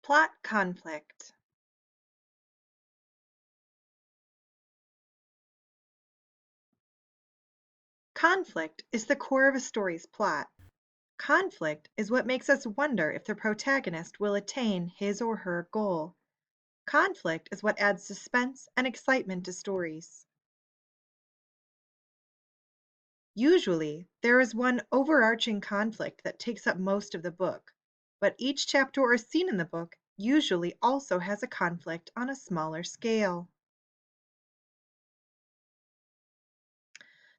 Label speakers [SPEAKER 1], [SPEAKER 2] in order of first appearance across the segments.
[SPEAKER 1] Plot conflict. Conflict is the core of a story's plot. Conflict is what makes us wonder if the protagonist will attain his or her goal. Conflict is what adds suspense and excitement to stories. Usually, there is one overarching conflict that takes up most of the book, but each chapter or scene in the book usually also has a conflict on a smaller scale.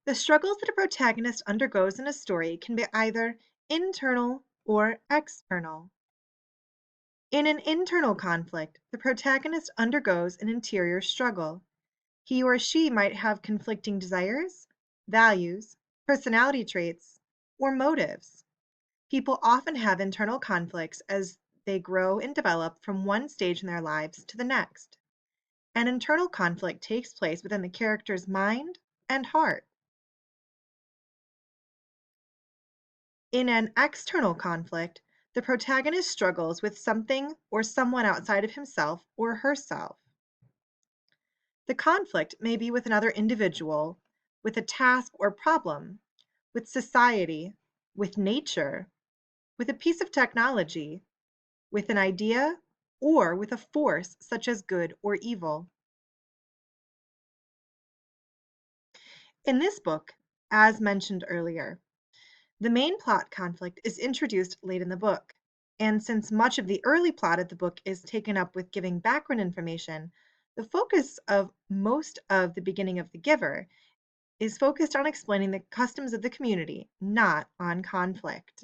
[SPEAKER 1] The struggles that a protagonist undergoes in a story can be either internal or external. In an internal conflict, the protagonist undergoes an interior struggle. He or she might have conflicting desires, values, personality traits, or motives. People often have internal conflicts as they grow and develop from one stage in their lives to the next. An internal conflict takes place within the character's mind and heart. In an external conflict, the protagonist struggles with something or someone outside of himself or herself. The conflict may be with another individual, with a task or problem, with society, with nature, with a piece of technology, with an idea, or with a force such as good or evil. In this book, as mentioned earlier, the main plot conflict is introduced late in the book, and since much of the early plot of the book is taken up with giving background information, the focus of most of the beginning of The Giver is focused on explaining the customs of the community, not on conflict.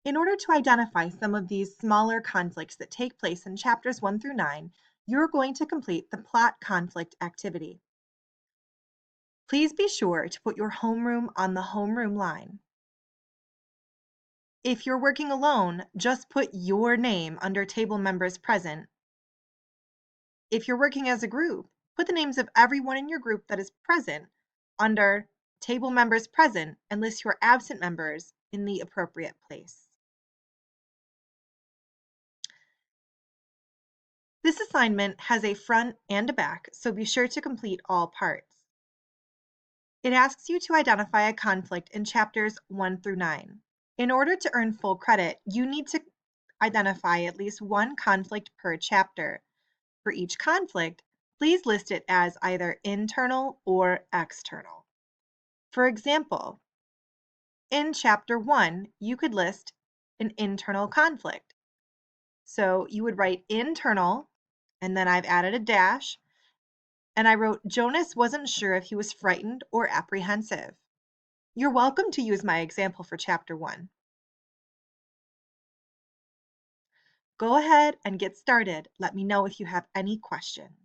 [SPEAKER 1] In order to identify some of these smaller conflicts that take place in chapters 1 through 9, you're going to complete the plot conflict activity. Please be sure to put your homeroom on the homeroom line. If you're working alone, just put your name under table members present. If you're working as a group, put the names of everyone in your group that is present under table members present and list your absent members in the appropriate place. This assignment has a front and a back, so be sure to complete all parts. It asks you to identify a conflict in chapters 1 through 9. In order to earn full credit, you need to identify at least one conflict per chapter. For each conflict, please list it as either internal or external. For example, in chapter 1, you could list an internal conflict. So you would write internal, and then I've added a dash, and I wrote Jonas wasn't sure if he was frightened or apprehensive. You're welcome to use my example for chapter 1. Go ahead and get started. Let me know if you have any questions.